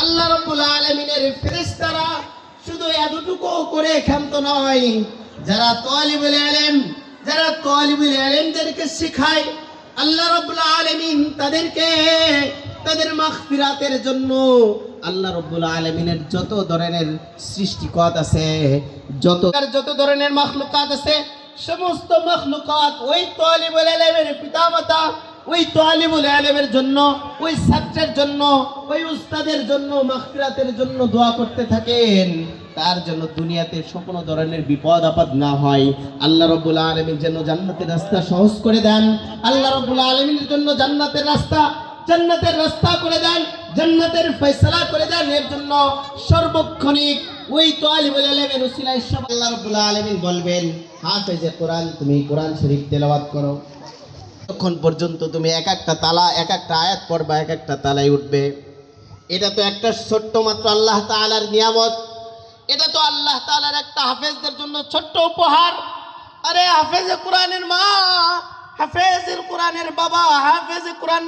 আল্লাহ রাব্বুল আলামিনের ফেরেশতারা শুধু এতটুকু করে ক্ষান্ত নয়, যারা তালিবুল ইলমদেরকে শেখায় আল্লাহ রাব্বুল আলামিন তাদেরকে তাদের মাগফিরাতের জন্য আল্লাহ রাব্বুল আলামিনের যত ধরনের সৃষ্টিকত আছে, যত ধরনের মাখলুকাত আছে, সমস্ত মাখলুকাত ওই তালিবুল ইলমের পিতামাতা ওই তালিবুল ইলমের জন্য, ওই ছাত্রের জন্য, ওই উস্তাদের জন্য মাগফিরাতের জন্য দোয়া করতে থাকেন, তার জন্য দুনিয়াতে কোনো ধরনের বিপদ আপদ না হয়। আল্লাহ রাব্বুল আলামিন যেন জান্নাতের রাস্তা সহজ করে দেন, আল্লাহ রাব্বুল আলামিনের জন্য জান্নাতের রাস্তা করে দেন, জান্নাতের ফয়সালা করে দেন। এর জন্য সর্বক্ষণিক ওই তালিবুল ইলমের উসিলায় সব আল্লাহ রাব্বুল আলামিন বলবেন, হাফেজে কোরআন তুমি কোরআন শরীফ তেলাওয়াত করো, তখন পর্যন্ত তুমি এক একটা আয়াত পড়বা, এক একটা তালায় উঠবে। এটা তো একটা ছোট্ট মাত্র আল্লাহ তাআলার নিয়ামত, এটা তো আল্লাহ তাআলার একটা হাফেজদের জন্য ছোট্ট উপহার। আরে হাফেজে কোরআনের মা, হাফেজের কোরআনের বাবা, হাফেজে কোরআন